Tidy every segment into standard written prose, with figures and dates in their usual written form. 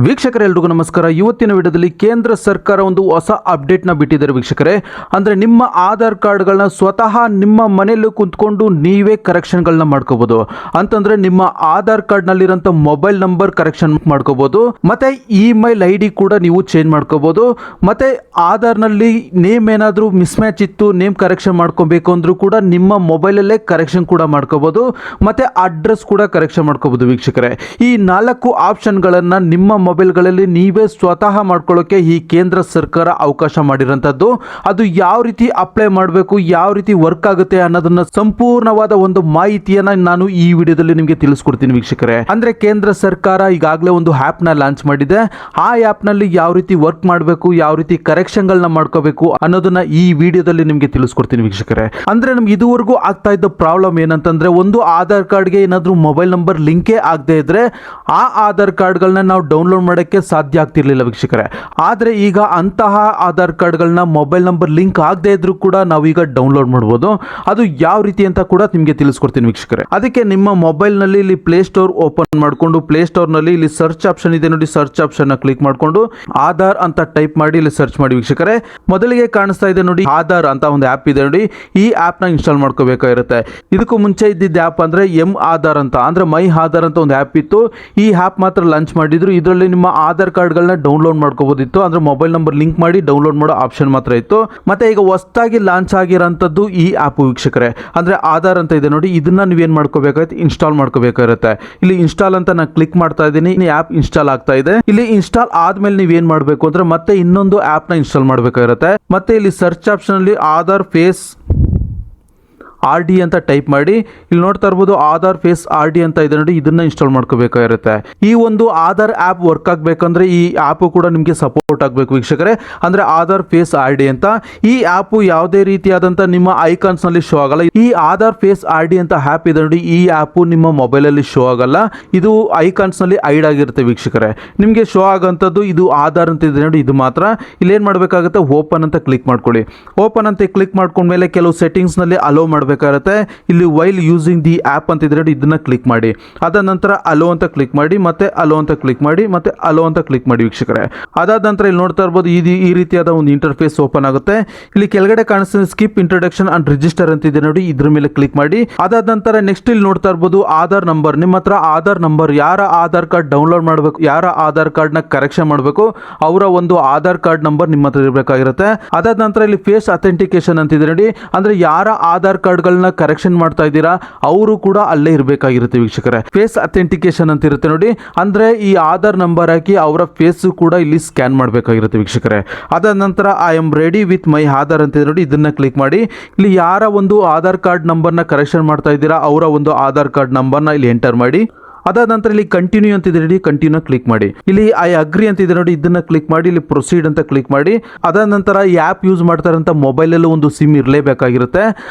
ವೀಕ್ಷಕರೆಲ್ಲರಿಗೂ ನಮಸ್ಕಾರ. ಇವತ್ತಿನ ವಿಡಿಯೋದಲ್ಲಿ ಕೇಂದ್ರ ಸರ್ಕಾರ ಒಂದು ಹೊಸ ಅಪ್ಡೇಟ್ನ ಬಿಟ್ಟಿದ್ದಾರೆ ವೀಕ್ಷಕರೇ. ಅಂದರೆ ನಿಮ್ಮ ಆಧಾರ್ ಕಾರ್ಡ್ಗಳನ್ನ ಸ್ವತಃ ನಿಮ್ಮ ಮನೆಯಲ್ಲೂ ಕುಂತ್ಕೊಂಡು ನೀವೇ ಕರೆಕ್ಷನ್ಗಳನ್ನ ಮಾಡ್ಕೋಬಹುದು. ಅಂತಂದ್ರೆ ನಿಮ್ಮ ಆಧಾರ್ ಕಾರ್ಡ್ನಲ್ಲಿರೋಂಥ ಮೊಬೈಲ್ ನಂಬರ್ ಕರೆಕ್ಷನ್ ಮಾಡ್ಕೋಬಹುದು, ಮತ್ತೆ ಇಮೇಲ್ ಐ ಡಿ ಕೂಡ ನೀವು ಚೇಂಜ್ ಮಾಡ್ಕೋಬಹುದು, ಮತ್ತೆ ಆಧಾರ್ನಲ್ಲಿ ನೇಮ್ ಏನಾದರೂ ಮಿಸ್ಮ್ಯಾಚ್ ಇತ್ತು, ನೇಮ್ ಕರೆಕ್ಷನ್ ಮಾಡ್ಕೋಬೇಕು ಅಂದ್ರೂ ಕೂಡ ನಿಮ್ಮ ಮೊಬೈಲಲ್ಲೇ ಕರೆಕ್ಷನ್ ಕೂಡ ಮಾಡ್ಕೋಬಹುದು, ಮತ್ತೆ ಅಡ್ರೆಸ್ ಕೂಡ ಕರೆಕ್ಷನ್ ಮಾಡ್ಕೋಬಹುದು ವೀಕ್ಷಕರೇ. ಈ 4 ಆಪ್ಷನ್ಗಳನ್ನು ನಿಮ್ಮ ಮೊಬೈಲ್ಗಳಲ್ಲಿ ನೀವೇ ಸ್ವತಃ ಮಾಡ್ಕೊಳ್ಳೋಕೆ ಈ ಕೇಂದ್ರ ಸರ್ಕಾರ ಅವಕಾಶ ಮಾಡಿರೋಂಥದ್ದು. ಅದು ಯಾವ ರೀತಿ ಅಪ್ಲೈ ಮಾಡಬೇಕು, ಯಾವ ರೀತಿ ವರ್ಕ್ ಆಗುತ್ತೆ ಅನ್ನೋದನ್ನ ಸಂಪೂರ್ಣವಾದ ಒಂದು ಮಾಹಿತಿಯನ್ನ ನಾನು ಈ ವಿಡಿಯೋದಲ್ಲಿ ನಿಮಗೆ ತಿಳಿಸ್ಕೊಡ್ತೀನಿ ವೀಕ್ಷಕರೇ. ಅಂದ್ರೆ ಕೇಂದ್ರ ಸರ್ಕಾರ ಈಗಾಗಲೇ ಒಂದು ಆ್ಯಪ್ ನ ಲಾಂಚ್ ಮಾಡಿದೆ. ಆ ಆ್ಯಪ್ ನಲ್ಲಿ ಯಾವ ರೀತಿ ವರ್ಕ್ ಮಾಡಬೇಕು, ಯಾವ ರೀತಿ ಕರೆಕ್ಷನ್ಗಳನ್ನ ಮಾಡ್ಕೋಬೇಕು ಅನ್ನೋದನ್ನ ಈ ವಿಡಿಯೋದಲ್ಲಿ ನಿಮಗೆ ತಿಳಿಸ್ಕೊಡ್ತೀನಿ ವೀಕ್ಷಕರೇ. ಅಂದ್ರೆ ನಮ್ಗೆ ಇದುವರೆಗೂ ಆಗ್ತಾ ಇದ್ದ ಪ್ರಾಬ್ಲಮ್ ಏನಂತಂದ್ರೆ, ಒಂದು ಆಧಾರ್ ಕಾರ್ಡ್ಗೆ ಏನಾದರೂ ಮೊಬೈಲ್ ನಂಬರ್ ಲಿಂಕೇ ಆಗದೆ ಇದ್ರೆ ಆ ಆಧಾರ್ ಕಾರ್ಡ್ಗಳನ್ನ ನಾವು ಡೌನ್ಲೋಡ್ ಮಾಡೋಕ್ಕೆ ಸಾಧ್ಯ ಆಗ್ತಿರ್ಲಿಲ್ಲ ವೀಕ್ಷಕರೇ. ಆದರೆ ಈಗ ಅಂತಹ ಆಧಾರ್ ಕಾರ್ಡ್ಗಳನ್ನ ಮೊಬೈಲ್ ನಂಬರ್ ಲಿಂಕ್ ಆಗದೆ ಇದ್ರೂ ಕೂಡ ನಾವು ಈಗ ಡೌನ್ಲೋಡ್ ಮಾಡ್ಬೋದು. ಅದು ಯಾವ ರೀತಿ ಅಂತ ಕೂಡ ನಿಮಗೆ ತಿಳಿಸ್ಕೊಡ್ತೀನಿ ವೀಕ್ಷಕರೇ. ಅದಕ್ಕೆ ನಿಮ್ಮ ಮೊಬೈಲ್ನಲ್ಲಿ ಇಲ್ಲಿ ಪ್ಲೇ ಸ್ಟೋರ್ ಓಪನ್ ಮಾಡಿಕೊಂಡು ಪ್ಲೇ ಸ್ಟೋರ್ನಲ್ಲಿ ಇಲ್ಲಿ ಸರ್ಚ್ ಆಪ್ಷನ್ ಇದೆ ನೋಡಿ, ಸರ್ಚ್ ಆಪ್ಷನ್ ಕ್ಲಿಕ್ ಮಾಡಿಕೊಂಡು ಆಧಾರ್ ಅಂತ ಟೈಪ್ ಮಾಡಿ ಇಲ್ಲಿ ಸರ್ಚ್ ಮಾಡಿ ವೀಕ್ಷಕರೇ. ಮೊದಲಿಗೆ ಕಾಣಿಸ್ತಾ ಇದೆ ನೋಡಿ ಆಧಾರ್ ಅಂತ ಒಂದು ಆ್ಯಪ್ ಇದೆ ನೋಡಿ. ಈ ಆ್ಯಪ್ನ ಇನ್ಸ್ಟಾಲ್ ಮಾಡ್ಕೋಬೇಕಾಗಿರುತ್ತೆ. ಇದಕ್ಕೂ ಮುಂಚೆ ಇದ್ದಿದ್ದ ಆ್ಯಪ್ ಅಂದರೆ ಎಂ ಆಧಾರ್ ಅಂತ, ಅಂದರೆ ಮೈ ಆಧಾರ್ ಅಂತ ಒಂದು ಆ್ಯಪ್ ಇತ್ತು. ಈ ಆ್ಯಪ್ ಮಾತ್ರ ಲಾಂಚ್ ಮಾಡಿದ್ರು. ಇದರಲ್ಲಿ ನಿಮ್ಮ ಆಧಾರ್ ಕಾರ್ಡ್ಗಳನ್ನ ಡೌನ್ಲೋಡ್ ಮಾಡ್ಕೋಬಹುದಿತ್ತು, ಅಂದ್ರೆ ಮೊಬೈಲ್ ನಂಬರ್ ಲಿಂಕ್ ಮಾಡಿ ಡೌನ್ಲೋಡ್ ಮಾಡೋ ಆಪ್ಷನ್ ಮಾತ್ರ ಇತ್ತು. ಮತ್ತೆ ಈಗ ಹೊಸದಾಗಿ ಲಾಂಚ್ ಆಗಿರೋಂಥದ್ದು ಈ ಆ್ಯಪ್ ವೀಕ್ಷಕರೇ, ಅಂದ್ರೆ ಆಧಾರ್ ಅಂತ ಇದೆ ನೋಡಿ. ಇದನ್ನ ನೀವೇನು ಮಾಡ್ಕೋಬೇಕಾಗುತ್ತೆ, ಇನ್ಸ್ಟಾಲ್ ಮಾಡ್ಕೋಬೇಕಾಗಿರುತ್ತೆ. ಇಲ್ಲಿ ಇನ್ಸ್ಟಾಲ್ ಅಂತ ನಾನು ಕ್ಲಿಕ್ ಮಾಡ್ತಾ ಇದ್ದೀನಿ. ಆ್ಯಪ್ ಇನ್ಸ್ಟಾಲ್ ಆಗ್ತಾ ಇದೆ. ಇಲ್ಲಿ ಇನ್ಸ್ಟಾಲ್ ಆದ್ಮೇಲೆ ನೀವೇನು ಮಾಡಬೇಕು ಅಂದ್ರೆ ಮತ್ತೆ ಇನ್ನೊಂದು ಆ್ಯಪ್ನ ಇನ್ಸ್ಟಾಲ್ ಮಾಡಬೇಕಾಗಿರುತ್ತೆ. ಮತ್ತೆ ಇಲ್ಲಿ ಸರ್ಚ್ ಆಪ್ಷನ್ ಅಲ್ಲಿ ಆಧಾರ್ ಫೇಸ್ ಆರ್ ಡಿ ಅಂತ ಟೈಪ್ ಮಾಡಿ ಇಲ್ಲಿ ನೋಡ್ತಾ ಇರ್ಬೋದು ಆಧಾರ್ ಫೇಸ್ ಆರ್ ಡಿ ಅಂತ ಇದೆ ನೋಡಿ. ಇದನ್ನ ಇನ್ಸ್ಟಾಲ್ ಮಾಡ್ಕೋಬೇಕಾಗಿರುತ್ತೆ. ಈ ಒಂದು ಆಧಾರ್ ಆ್ಯಪ್ ವರ್ಕ್ ಆಗಬೇಕಂದ್ರೆ ಈ ಆ್ಯಪ್ ಕೂಡ ನಿಮಗೆ ಸಪೋರ್ಟ್ ಆಗಬೇಕು ವೀಕ್ಷಕರೇ. ಅಂದ್ರೆ ಆಧಾರ್ ಫೇಸ್ ಆರ್ ಡಿ ಅಂತ ಈ ಆ್ಯಪ್ ಯಾವುದೇ ರೀತಿಯಾದಂಥ ನಿಮ್ಮ ಐಕಾನ್ಸ್ ನಲ್ಲಿ ಶೋ ಆಗಲ್ಲ. ಈ ಆಧಾರ್ ಫೇಸ್ ಆರ್ ಡಿ ಅಂತ ಆ್ಯಪ್ ಇದೆ ನೋಡಿ, ಈ ಆ್ಯಪ್ ನಿಮ್ಮ ಮೊಬೈಲಲ್ಲಿ ಶೋ ಆಗಲ್ಲ. ಇದು ಐಕಾನ್ಸ್ ನಲ್ಲಿ ಐಡ್ ಆಗಿರುತ್ತೆ ವೀಕ್ಷಕರೇ. ನಿಮಗೆ ಶೋ ಆಗೋಂಥದ್ದು ಇದು ಆಧಾರ್ ಅಂತ ಇದೆ ನೋಡಿ, ಇದು ಮಾತ್ರ. ಇಲ್ಲಿ ಏನು ಮಾಡಬೇಕಾಗುತ್ತೆ, ಓಪನ್ ಅಂತ ಕ್ಲಿಕ್ ಮಾಡ್ಕೊಳ್ಳಿ. ಓಪನ್ ಅಂತ ಕ್ಲಿಕ್ ಮಾಡ್ಕೊಂಡ್ಮೇಲೆ ಕೆಲವು ಸೆಟ್ಟಿಂಗ್ಸ್ ನಲ್ಲಿ ಅಲೋ ಮಾಡಬೇಕಾಗುತ್ತೆ. ಇಲ್ಲಿ ವೈಲ್ ಯೂಸಿಂಗ್ ದಿ ಆ್ಯಪ್ ಅಂತ ಇದ್ರೆ ಇದನ್ನ ಕ್ಲಿಕ್ ಮಾಡಿ. ಅದಾದ ನಂತರ ಅಲೋ ಅಂತ ಕ್ಲಿಕ್ ಮಾಡಿ, ಮತ್ತೆ ಅಲೋ ಅಂತ ಕ್ಲಿಕ್ ಮಾಡಿ, ಮತ್ತೆ ಅಲೋ ಅಂತ ಕ್ಲಿಕ್ ಮಾಡಿ ವೀಕ್ಷಕರೇ. ಅದಾದ ನಂತರ ಇಲ್ಲಿ ನೋಡ್ತಾ ಇರ್ಬೋದು ಈ ರೀತಿಯಾದ ಒಂದು ಇಂಟರ್ಫೇಸ್ ಓಪನ್ ಆಗುತ್ತೆ. ಇಲ್ಲಿ ಕೆಳಗಡೆ ಕಾಣಿಸ್ತಾ ಸ್ಕಿಪ್ ಇಂಟ್ರೊಡಕ್ಷನ್ ಅಂಡ್ ರಿಜಿಸ್ಟರ್ ಅಂತ ಇದೆ ನೋಡಿ, ಇದ್ರ ಮೇಲೆ ಕ್ಲಿಕ್ ಮಾಡಿ. ಅದಾದ ನಂತರ ನೆಕ್ಸ್ಟ್ ಇಲ್ಲಿ ನೋಡ್ತಾ ಇರ್ಬೋದು ಆಧಾರ್ ನಂಬರ್. ನಿಮ್ಮ ಹತ್ರ ಆಧಾರ್ ನಂಬರ್, ಯಾರ ಆಧಾರ್ ಕಾರ್ಡ್ ಡೌನ್ಲೋಡ್ ಮಾಡಬೇಕು, ಯಾರ ಆಧಾರ್ ಕಾರ್ಡ್ ನ ಕರೆಕ್ಷನ್ ಮಾಡಬೇಕು, ಅವರ ಒಂದು ಆಧಾರ್ ಕಾರ್ಡ್ ನಂಬರ್ ನಿಮ್ಮ ಹತ್ರ ಇರಬೇಕಾಗಿರುತ್ತೆ. ಅದಾದ ನಂತರ ಇಲ್ಲಿ ಫೇಸ್ ಅಥೆಂಟಿಕೇಶನ್ ಅಂತ ಇದೆ ನೋಡಿ, ಅಂದ್ರೆ ಯಾರ ಆಧಾರ್ ಕಾರ್ಡ್ ಗಳನ್ನ ಕರೆಕ್ಷನ್ ಮಾಡ್ತಾ ಇದ್ದೀರಾ ಅವರು ಕೂಡ ಅಲ್ಲೇ ಇರಬೇಕಾಗಿರುತ್ತೆ ವೀಕ್ಷಕರೇ. ಫೇಸ್ ಅಥೆಂಟಿಕೇಶನ್ ಅಂತ ಇರುತ್ತೆ ನೋಡಿ, ಅಂದ್ರೆ ಈ ಆಧಾರ್ ನಂಬರ್ ಹಾಕಿ ಅವರ ಫೇಸ್ ಕೂಡ ಇಲ್ಲಿ ಸ್ಕ್ಯಾನ್ ಮಾಡಬೇಕಾಗಿರುತ್ತೆ ವೀಕ್ಷಕರೇ. ಅದಾದ ನಂತರ I am ready with my Aadhaar ಅಂತ ಇದೆ ನೋಡಿ, ಇದನ್ನ ಕ್ಲಿಕ್ ಮಾಡಿ. ಇಲ್ಲಿ ಯಾರ ಒಂದು ಆಧಾರ್ ಕಾರ್ಡ್ ನಂಬರ್ನ ಕರೆಕ್ಷನ್ ಮಾಡ್ತಾ ಇದ್ದೀರಾ ಅವರ ಒಂದು ಆಧಾರ್ ಕಾರ್ಡ್ ನಂಬರ್ನ ಇಲ್ಲಿ ಎಂಟರ್ ಮಾಡಿ. ಅದಾದ ನಂತರ ಇಲ್ಲಿ ಕಂಟಿನ್ಯೂ ಅಂತಿದೆ ನೋಡಿ, ಕಂಟಿನ್ಯೂ ಕ್ಲಿಕ್ ಮಾಡಿ. ಇಲ್ಲಿ ಐ ಅಗ್ರಿ ಅಂತಿದೆ ನೋಡಿ, ಇದನ್ನ ಕ್ಲಿಕ್ ಮಾಡಿ. ಇಲ್ಲಿ ಪ್ರೊಸೀಡ್ ಅಂತ ಕ್ಲಿಕ್ ಮಾಡಿ. ಅದಾದ ನಂತರ ಈ ಆ್ಯಪ್ ಯೂಸ್ ಮಾಡ್ತಾರಂತ ಮೊಬೈಲಲ್ಲೂ ಒಂದು ಸಿಮ್ ಇರಲೇಬೇಕಾಗಿರುತ್ತೆ.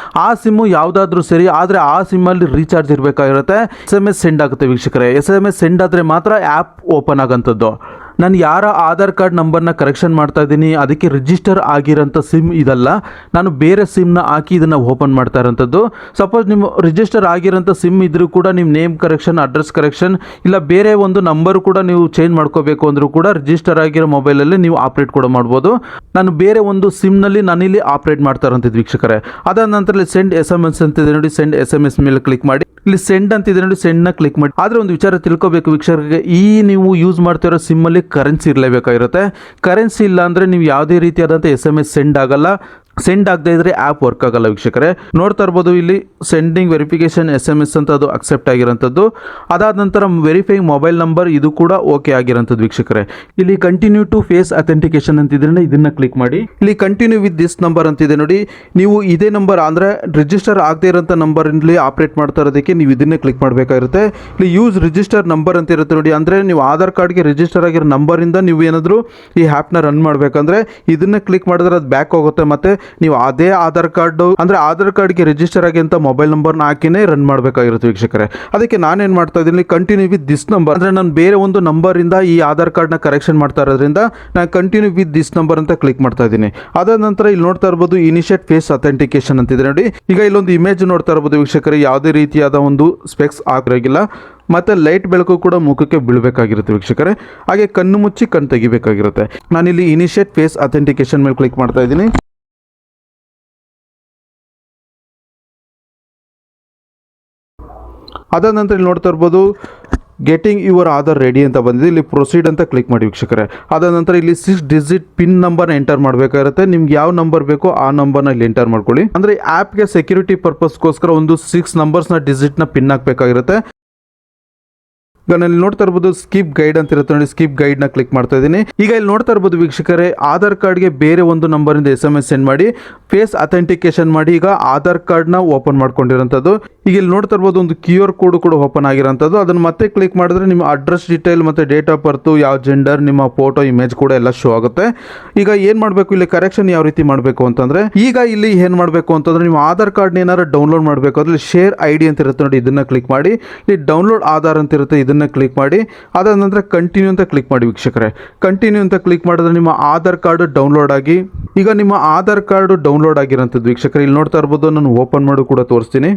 ಆ ಸಿಮ್ಮು ಯಾವುದಾದ್ರೂ ಸರಿ, ಆದರೆ ಆ ಸಿಮ್ಮಲ್ಲಿ ರೀಚಾರ್ಜ್ ಇರಬೇಕಾಗಿರುತ್ತೆ. SMS ಸೆಂಡ್ ಆಗುತ್ತೆ ವೀಕ್ಷಕರೇ. SMS ಸೆಂಡ್ ಆದರೆ ಮಾತ್ರ ಆ್ಯಪ್ ಓಪನ್ ಆಗೋಂಥದ್ದು. ನಾನು ಯಾರ ಆಧಾರ್ ಕಾರ್ಡ್ ನಂಬರ್ನ ಕರೆಕ್ಷನ್ ಮಾಡ್ತಾ ಇದ್ದೀನಿ ಅದಕ್ಕೆ ರಿಜಿಸ್ಟರ್ ಆಗಿರೋಂಥ ಸಿಮ್ ಇದಲ್ಲ, ನಾನು ಬೇರೆ ಸಿಮ್ನ ಹಾಕಿ ಇದನ್ನು ಓಪನ್ ಮಾಡ್ತಾ ಇರೋಂಥದ್ದು. ಸಪೋಸ್ ನಿಮ್ಮ ರಿಜಿಸ್ಟರ್ ಆಗಿರೋಂಥ ಸಿಮ್ ಇದ್ರೂ ಕೂಡ ನೀವು ನೇಮ್ ಕರೆಕ್ಷನ್, ಅಡ್ರೆಸ್ ಕರೆಕ್ಷನ್ ಇಲ್ಲ ಬೇರೆ ಒಂದು ನಂಬರ್ ಕೂಡ ನೀವು ಚೇಂಜ್ ಮಾಡ್ಕೋಬೇಕು ಅಂದರೂ ಕೂಡ ರಿಜಿಸ್ಟರ್ ಆಗಿರೋ ಮೊಬೈಲಲ್ಲಿ ನೀವು ಆಪ್ರೇಟ್ ಕೂಡ ಮಾಡ್ಬೋದು. ನಾನು ಬೇರೆ ಒಂದು ಸಿಮ್ನಲ್ಲಿ ನಾನಿಲ್ಲಿ ಆಪ್ರೇಟ್ ಮಾಡ್ತಾ ಇರೋಂಥದ್ದು ವೀಕ್ಷಕರೇ. ಅದಾದ ನಂತರ ಇಲ್ಲಿ ಸೆಂಡ್ SMS ಅಂತಿದೆ ನೋಡಿ, ಸೆಂಡ್ SMS ಮೇಲೆ ಕ್ಲಿಕ್ ಮಾಡಿ. ಇಲ್ಲಿ ಸೆಂಡ್ ಅಂತಿದೆ ನೋಡಿ, ಸೆಂಡ್ನ ಕ್ಲಿಕ್ ಮಾಡಿ. ಆದರೆ ಒಂದು ವಿಚಾರ ತಿಳ್ಕೋಬೇಕು ವೀಕ್ಷಕರಿಗೆ, ಈ ನೀವು ಯೂಸ್ ಮಾಡ್ತಿರೋ ಸಿಮ್ಮಲ್ಲಿ ಕರೆನ್ಸಿ ಇರಲೇಬೇಕಾಗಿರುತ್ತೆ. ಕರೆನ್ಸಿ ಇಲ್ಲ ಅಂದರೆ ನೀವು ಯಾವುದೇ ರೀತಿಯಾದಂಥ SMS ಸೆಂಡ್ ಆಗಲ್ಲ. ಸೆಂಡ್ ಆಗದೆ ಇದ್ರೆ ಆ್ಯಪ್ ವರ್ಕ್ ಆಗಲ್ಲ ವೀಕ್ಷಕರೇ. ನೋಡ್ತಾ ಇರ್ಬೋದು ಇಲ್ಲಿ ಸೆಂಡಿಂಗ್ ವೆರಿಫಿಕೇಶನ್ SMS ಅಂತ ಅದು ಅಕ್ಸೆಪ್ಟ್ ಆಗಿರೋಂಥದ್ದು. ಅದಾದ ನಂತರ ವೆರಿಫೈಯಿಂಗ್ ಮೊಬೈಲ್ ನಂಬರ್ ಇದು ಕೂಡ ಓಕೆ ಆಗಿರೋಂಥದ್ದು ವೀಕ್ಷಕರೇ. ಇಲ್ಲಿ ಕಂಟಿನ್ಯೂ ಟು ಫೇಸ್ ಅಥೆಂಟಿಕೇಶನ್ ಅಂತಿದ್ರೆ ಇದನ್ನ ಕ್ಲಿಕ್ ಮಾಡಿ. ಇಲ್ಲಿ ಕಂಟಿನ್ಯೂ ವಿತ್ ದಿಸ್ ನಂಬರ್ ಅಂತಿದೆ ನೋಡಿ, ನೀವು ಇದೇ ನಂಬರ್ ಅಂದರೆ ರಿಜಿಸ್ಟರ್ ಆಗದೆ ಇರೋಂಥ ನಂಬರಲ್ಲಿ ಆಪ್ರೇಟ್ ಮಾಡ್ತಾ ಇರೋದಕ್ಕೆ ನೀವು ಇದನ್ನೇ ಕ್ಲಿಕ್ ಮಾಡಬೇಕಾಗಿರುತ್ತೆ. ಇಲ್ಲಿ ಯೂಸ್ ರಿಜಿಸ್ಟರ್ ನಂಬರ್ ಅಂತ ಇರುತ್ತೆ ನೋಡಿ, ಅಂದರೆ ನೀವು ಆಧಾರ್ ಕಾರ್ಡ್ಗೆ ರಿಜಿಸ್ಟರ್ ಆಗಿರೋ ನಂಬರಿಂದ ನೀವು ಏನಾದರೂ ಈ ಆ್ಯಪ್ನ ರನ್ ಮಾಡಬೇಕಂದ್ರೆ ಇದನ್ನ ಕ್ಲಿಕ್ ಮಾಡಿದ್ರೆ ಅದು ಬ್ಯಾಕ್ ಹೋಗುತ್ತೆ. ಮತ್ತೆ ನೀವು ಅದೇ ಆಧಾರ್ ಕಾರ್ಡ್ ಅಂದರೆ ಆಧಾರ್ ಕಾರ್ಡ್ಗೆ ರಿಜಿಸ್ಟರ್ ಆಗಿ ಅಂತ ಮೊಬೈಲ್ ನಂಬರ್ನ ಹಾಕಿನೇ ರನ್ ಮಾಡಬೇಕಾಗಿರುತ್ತೆ ವೀಕ್ಷಕರೇ. ಅದಕ್ಕೆ ನಾನೇನು ಮಾಡ್ತಾ ಇದ್ದೀನಿ, ಕಂಟಿನ್ಯೂ ವಿತ್ ದಿಸ್ ನಂಬರ್, ಅಂದರೆ ನಾನು ಬೇರೆ ಒಂದು ನಂಬರಿಂದ ಈ ಆಧಾರ್ ಕಾರ್ಡ್ನ ಕರೆಕ್ಷನ್ ಮಾಡ್ತಾ ಇರೋದ್ರಿಂದ ನಾನು ಕಂಟಿನ್ಯೂ ವಿತ್ ದಿಸ್ ನಂಬರ್ ಅಂತ ಕ್ಲಿಕ್ ಮಾಡ್ತಾ ಇದ್ದೀನಿ. ಅದಾದ ನಂತರ ಇಲ್ಲಿ ನೋಡ್ತಾ ಇರ್ಬೋದು ಇನಿಷಿಯೇಟ್ ಫೇಸ್ ಅಥೆಂಟಿಕೇಶನ್ ಅಂತಿದೆ ನೋಡಿ. ಈಗ ಇಲ್ಲೊಂದು ಇಮೇಜ್ ನೋಡ್ತಾ ಇರ್ಬೋದು ವೀಕ್ಷಕರೇ, ಯಾವುದೇ ರೀತಿಯಾದ ಒಂದು ಸ್ಪೆಕ್ಸ್ ಆಗಿರೋಗಿಲ್ಲ ಮತ್ತು ಲೈಟ್ ಬೆಳಕು ಕೂಡ ಮುಖಕ್ಕೆ ಬೀಳಬೇಕಾಗಿರುತ್ತೆ ವೀಕ್ಷಕರೇ. ಹಾಗೆ ಕಣ್ಣು ಮುಚ್ಚಿ ಕಣ್ಣು ತೆಗಿಬೇಕಾಗಿರುತ್ತೆ. ನಾನಿಲ್ಲಿ ಇನಿಷಿಯೇಟ್ ಫೇಸ್ ಅಥೆಂಟಿಕೇಶನ್ ಮೇಲೆ ಕ್ಲಿಕ್ ಮಾಡ್ತಾ ಇದ್ದೀನಿ. ಅದಾದ ನಂತರ ಇಲ್ಲಿ ನೋಡ್ತಾ ಇರ್ಬೋದು ಗೆಟಿಂಗ್ ಯುವರ್ ಆಧಾರ್ ರೆಡಿ ಅಂತ ಬಂದಿದೆ. ಇಲ್ಲಿ ಪ್ರೊಸೀಡ್ ಅಂತ ಕ್ಲಿಕ್ ಮಾಡಿ ವೀಕ್ಷಕರೇ. ಅದಾದ ನಂತರ ಇಲ್ಲಿ 6 ಡಿಜಿಟ್ ಪಿನ್ ನಂಬರ್ನ ಎಂಟರ್ ಮಾಡಬೇಕಾಗಿರುತ್ತೆ. ನಿಮ್ಗೆ ಯಾವ ನಂಬರ್ ಬೇಕೋ ಆ ನಂಬರ್ನ ಇಲ್ಲಿ ಎಂಟರ್ ಮಾಡ್ಕೊಳ್ಳಿ. ಅಂದರೆ ಆ್ಯಪ್ಗೆ ಸೆಕ್ಯೂರಿಟಿ ಪರ್ಪಸ್ಗೋಸ್ಕರ ಒಂದು 6 ನಂಬರ್ಸ್ನ ಡಿಜಿಟ್ನ ಪಿನ್ ಹಾಕಬೇಕಾಗಿರುತ್ತೆ. ಈಗ ನಾನು ಇಲ್ಲಿ ನೋಡ್ತಾ ಇರ್ಬೋದು ಸ್ಕಿಪ್ ಗೈಡ್ ಅಂತ ಇರುತ್ತೆ ನೋಡಿ, ಸ್ಕಿಪ್ ಗೈಡ್ನ ಕ್ಲಿಕ್ ಮಾಡ್ತಾ ಇದ್ದೀನಿ. ಈಗ ಇಲ್ಲಿ ನೋಡ್ತಾ ಇರ್ಬೋದು ವೀಕ್ಷಕರೇ, ಆಧಾರ್ ಕಾರ್ಡ್ಗೆ ಬೇರೆ ಒಂದು ನಂಬರಿಂದ SMS ಸೆಂಡ್ ಮಾಡಿ ಫೇಸ್ ಅಥೆಂಟಿಕೇಶನ್ ಮಾಡಿ ಈಗ ಆಧಾರ್ ಕಾರ್ಡ್ನ ಓಪನ್ ಮಾಡ್ಕೊಂಡಿರೋಂಥದ್ದು. ಈಗ ಇಲ್ಲಿ ನೋಡ್ತಾ ಇರ್ಬೋದು ಒಂದು QR ಕೋಡ್ ಕೂಡ ಓಪನ್ ಆಗಿರೋಂಥದ್ದು. ಅದನ್ನು ಮತ್ತೆ ಕ್ಲಿಕ್ ಮಾಡಿದ್ರೆ ನಿಮ್ಮ ಅಡ್ರೆಸ್ ಡೀಟೇಲ್ ಮತ್ತು ಡೇಟ್ ಆಫ್ ಬರ್ತು, ಯಾವ ಜೆಂಡರ್, ನಿಮ್ಮ ಫೋಟೋ, ಇಮೇಜ್ ಕೂಡ ಎಲ್ಲ ಶೋ ಆಗುತ್ತೆ. ಈಗ ಏನು ಮಾಡಬೇಕು, ಇಲ್ಲಿ ಕರೆಕ್ಷನ್ ಯಾವ ರೀತಿ ಮಾಡಬೇಕು ಅಂತಂದರೆ, ಈಗ ಇಲ್ಲಿ ಏನು ಮಾಡಬೇಕು ಅಂತಂದರೆ ನಿಮ್ಮ ಆಧಾರ್ ಕಾರ್ಡ್ನ ಏನಾದ್ರು ಡೌನ್ಲೋಡ್ ಮಾಡಬೇಕು ಅಂದರೆ ಶೇರ್ ID ಅಂತ ಇರುತ್ತೆ ನೋಡಿ, ಇದನ್ನು ಕ್ಲಿಕ್ ಮಾಡಿ. ಇಲ್ಲಿ ಡೌನ್ಲೋಡ್ ಆಧಾರ್ ಅಂತ ಇರುತ್ತೆ, ಇದನ್ನು ಕ್ಲಿಕ್ ಮಾಡಿ. ಅದಾದ ನಂತರ ಕಂಟಿನ್ಯೂ ಅಂತ ಕ್ಲಿಕ್ ಮಾಡಿ ವೀಕ್ಷಕರೇ. ಕಂಟಿನ್ಯೂ ಅಂತ ಕ್ಲಿಕ್ ಮಾಡಿದ್ರೆ ನಿಮ್ಮ ಆಧಾರ್ ಕಾರ್ಡ್ ಡೌನ್ಲೋಡ್ ಆಗಿ, ಈಗ ನಿಮ್ಮ ಆಧಾರ್ ಕಾರ್ಡ್ ಡೌನ್ಲೋಡ್ ಆಗಿರೋಂಥದ್ದು ವೀಕ್ಷಕರೇ. ಇಲ್ಲಿ ನೋಡ್ತಾ ಇರ್ಬೋದು, ನಾನು ಓಪನ್ ಮಾಡಿ ಕೂಡ ತೋರಿಸ್ತೀನಿ.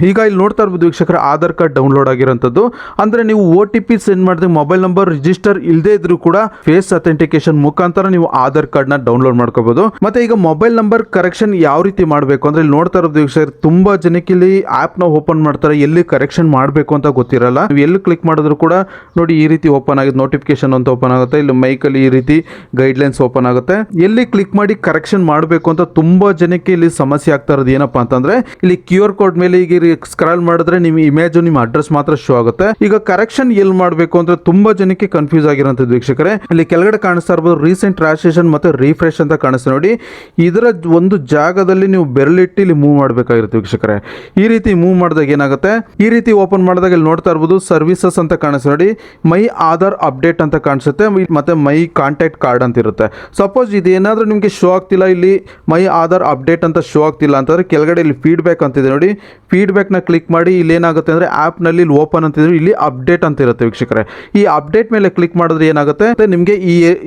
ಈಗ ಇಲ್ಲಿ ನೋಡ್ತಾ ಇರ್ಬೋದು ವೀಕ್ಷಕರ, ಆಧಾರ್ ಕಾರ್ಡ್ ಡೌನ್ಲೋಡ್ ಆಗಿರೋಂಥದ್ದು. ಅಂದರೆ ನೀವು OTP ಸೆಂಡ್ ಮಾಡಿದ್ರೆ ಮೊಬೈಲ್ ನಂಬರ್ ರಿಜಿಸ್ಟರ್ ಇಲ್ಲದೇ ಇದ್ರೂ ಕೂಡ ಫೇಸ್ ಅಥೆಂಟಿಕೇಶನ್ ಮುಖಾಂತರ ನೀವು ಆಧಾರ್ ಕಾರ್ಡ್ನ ಡೌನ್ಲೋಡ್ ಮಾಡ್ಕೋಬಹುದು. ಮತ್ತೆ ಈಗ ಮೊಬೈಲ್ ನಂಬರ್ ಕರೆಕ್ಷನ್ ಯಾವ ರೀತಿ ಮಾಡಬೇಕು ಅಂದರೆ, ಇಲ್ಲಿ ನೋಡ್ತಾ ಇರೋದು ವೀಕ್ಷಕರು, ತುಂಬ ಜನಕ್ಕೆ ಇಲ್ಲಿ ಆ್ಯಪ್ನ ಓಪನ್ ಮಾಡ್ತಾರೆ, ಎಲ್ಲಿ ಕರೆಕ್ಷನ್ ಮಾಡಬೇಕು ಅಂತ ಗೊತ್ತಿರಲ್ಲ. ನೀವು ಎಲ್ಲಿ ಕ್ಲಿಕ್ ಮಾಡಿದ್ರು ಕೂಡ ನೋಡಿ ಈ ರೀತಿ ಓಪನ್ ಆಗಿದೆ, ನೋಟಿಫಿಕೇಶನ್ ಅಂತ ಓಪನ್ ಆಗುತ್ತೆ. ಇಲ್ಲಿ ಮೈಕಲ್ಲಿ ಈ ರೀತಿ ಗೈಡ್ಲೈನ್ಸ್ ಓಪನ್ ಆಗುತ್ತೆ. ಎಲ್ಲಿ ಕ್ಲಿಕ್ ಮಾಡಿ ಕರೆಕ್ಷನ್ ಮಾಡಬೇಕು ಅಂತ ತುಂಬ ಜನಕ್ಕೆ ಇಲ್ಲಿ ಸಮಸ್ಯೆ ಆಗ್ತಾ ಇರೋದು ಏನಪ್ಪಾ ಅಂತಂದರೆ, ಇಲ್ಲಿ QR ಕೋಡ್ ಮೇಲೆ ಈಗ ಸ್ಕ್ರಾಲ್ ಮಾಡಿದ್ರೆ ನಿಮ್ಮ ಇಮೇಜ್, ನಿಮ್ಮ ಅಡ್ರೆಸ್ ಮಾತ್ರ ಶೋ ಆಗುತ್ತೆ. ಈಗ ಕರೆಕ್ಷನ್ ಎಲ್ಲಿ ಮಾಡಬೇಕು ಅಂದ್ರೆ ತುಂಬಾ ಜನಕ್ಕೆ ಕನ್ಫ್ಯೂಸ್ ಆಗಿರೋಂಥದ್ದು ವೀಕ್ಷಕರೇ. ಇಲ್ಲಿ ಕೆಳಗಡೆ ಕಾಣಿಸ್ತಾ ಇರ್ಬೋದು ರೀಸೆಂಟ್ ಟ್ರಾನ್ಸಾಕ್ಷನ್ ಮತ್ತೆ ರಿಫ್ರೆಶ್ ಅಂತ ಕಾಣಿಸ್ತಾ ನೋಡಿ. ಇದರ ಒಂದು ಜಾಗದಲ್ಲಿ ನೀವು ಬೆರಳಿಟ್ಟು ಇಲ್ಲಿ ಮೂವ್ ಮಾಡಬೇಕಾಗಿರುತ್ತೆ ವೀಕ್ಷಕರೇ. ಈ ರೀತಿ ಮೂವ್ ಮಾಡಿದಾಗ ಏನಾಗುತ್ತೆ, ಈ ರೀತಿ ಓಪನ್ ಮಾಡಿದಾಗ ಇಲ್ಲಿ ನೋಡ್ತಾ ಇರ್ಬೋದು ಸರ್ವಿಸಸ್ ಅಂತ ಕಾಣಿಸ್ತಾ ನೋಡಿ, ಮೈ ಆಧಾರ್ ಅಪ್ಡೇಟ್ ಅಂತ ಕಾಣಿಸುತ್ತೆ, ಮತ್ತೆ ಮೈ ಕಾಂಟ್ಯಾಕ್ಟ್ ಕಾರ್ಡ್ ಅಂತ ಇರುತ್ತೆ. ಸಪೋಸ್ ಇದೇನಾದ್ರೂ ನಿಮಗೆ ಶೋ ಆಗ್ತಿಲ್ಲ, ಇಲ್ಲಿ ಮೈ ಆಧಾರ್ ಅಪ್ಡೇಟ್ ಅಂತ ಶೋ ಆಗ್ತಿಲ್ಲ ಅಂತಂದ್ರೆ ಕೆಳಗಡೆ ಇಲ್ಲಿ ಫೀಡ್ಬ್ಯಾಕ್ ಅಂತಿದೆ ನೋಡಿ, ಫೀಡ್ಬ್ಯಾಕ್ನ ಕ್ಲಿಕ್ ಮಾಡಿ. ಇಲ್ಲಿ ಏನಾಗುತ್ತೆ ಅಂದರೆ ಆ್ಯಪ್ನಲ್ಲಿ ಇಲ್ಲಿ ಓಪನ್ ಅಂತಿದ್ರೆ ಇಲ್ಲಿ ಅಪ್ಡೇಟ್ ಅಂತ ಇರುತ್ತೆ ವೀಕ್ಷಕರೇ. ಈ ಅಪ್ಡೇಟ್ ಮೇಲೆ ಕ್ಲಿಕ್ ಮಾಡಿದ್ರೆ ಏನಾಗುತ್ತೆ, ನಿಮಗೆ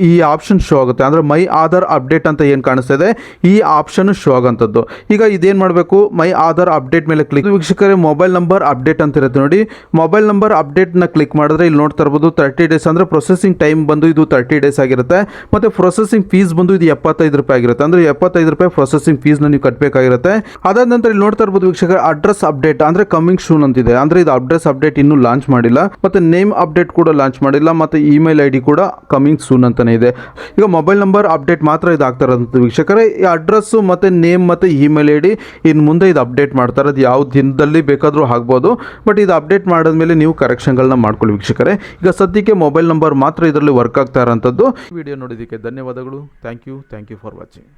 ಈ ಆಪ್ಷನ್ ಶೋ ಆಗುತ್ತೆ. ಅಂದರೆ ಮೈ ಆಧಾರ್ ಅಪ್ಡೇಟ್ ಅಂತ ಏನು ಕಾಣಿಸ್ತಾ ಇದೆ ಈ ಆಪ್ಷನ್ ಶೋ ಆಗೋಂಥದ್ದು. ಈಗ ಇದೇನು ಮಾಡಬೇಕು, ಮೈ ಆಧಾರ್ ಅಪ್ಡೇಟ್ ಮೇಲೆ ಕ್ಲಿಕ್ ವೀಕ್ಷಕರೇ, ಮೊಬೈಲ್ ನಂಬರ್ ಅಪ್ಡೇಟ್ ಅಂತ ಇರುತ್ತೆ ನೋಡಿ. ಮೊಬೈಲ್ ನಂಬರ್ ಅಪ್ಡೇಟ್ನ ಕ್ಲಿಕ್ ಮಾಡಿದ್ರೆ ಇಲ್ಲಿ ನೋಡ್ತಾ ಇರ್ಬೋದು 30 ಡೇಸ್ ಅಂದರೆ ಪ್ರೊಸೆಸಿಂಗ್ ಟೈಮ್ ಬಂದು ಇದು 30 ಡೇಸ್ ಆಗಿರುತ್ತೆ. ಮತ್ತು ಪ್ರೊಸೆಸಿಂಗ್ ಫೀಸ್ ಬಂದು ಇದು 75 ರೂಪಾಯಿ ಆಗಿರುತ್ತೆ. ಅಂದರೆ 75 ರೂಪಾಯಿ ಪ್ರೊಸೆಸಿಂಗ್ ಫೀಸ್ನ ನೀವು ಕಟ್ಟಬೇಕಾಗಿರುತ್ತೆ. ಅದಾದ ನಂತರ ಇಲ್ಲಿ ನೋಡ್ತಾ ಇರ್ಬೋದು ವೀಕ್ಷಕರೇ, ಅಡ್ರೆಸ್ ಅಪ್ಡೇಟ್ ಅಂದರೆ ಕಮಿಂಗ್ ಸೂನ್ ಅಂತಿದೆ. ಅಂದರೆ ಇದು ಅಡ್ರೆಸ್ ಅಪ್ಡೇಟ್ ಇನ್ನೂ ಲಾಂಚ್ ಮಾಡಿಲ್ಲ, ಮತ್ತು ನೇಮ್ ಅಪ್ಡೇಟ್ ಕೂಡ ಲಾಂಚ್ ಮಾಡಿಲ್ಲ, ಮತ್ತು ಇಮೇಲ್ ID ಕೂಡ ಕಮಿಂಗ್ ಸೂನ್ ಅಂತಾನೆ ಇದೆ. ಈಗ ಮೊಬೈಲ್ ನಂಬರ್ ಅಪ್ಡೇಟ್ ಮಾತ್ರ ಇದು ಆಗ್ತಾ ಇರೋದು ವೀಕ್ಷಕರೇ. ಈ ಅಡ್ರೆಸ್ಸು ಮತ್ತು ನೇಮ್ ಮತ್ತು ಇಮೇಲ್ ID ಇನ್ನು ಮುಂದೆ ಇದು ಅಪ್ಡೇಟ್ ಮಾಡ್ತಾರೆ. ಅದು ಯಾವ ದಿನದಲ್ಲಿ ಬೇಕಾದರೂ ಆಗ್ಬೋದು, ಬಟ್ ಇದು ಅಪ್ಡೇಟ್ ಮಾಡಿದ್ಮೇಲೆ ನೀವು ಕರೆಕ್ಷನ್ಗಳನ್ನ ಮಾಡ್ಕೊಳ್ಳಿ ವೀಕ್ಷಕರೇ. ಈಗ ಸದ್ಯಕ್ಕೆ ಮೊಬೈಲ್ ನಂಬರ್ ಮಾತ್ರ ಇದರಲ್ಲಿ ವರ್ಕ್ ಆಗ್ತಾ ಇರೋಂಥದ್ದು. ವಿಡಿಯೋ ನೋಡಿದ್ದಕ್ಕೆ ಧನ್ಯವಾದಗಳು. Thank you for watching.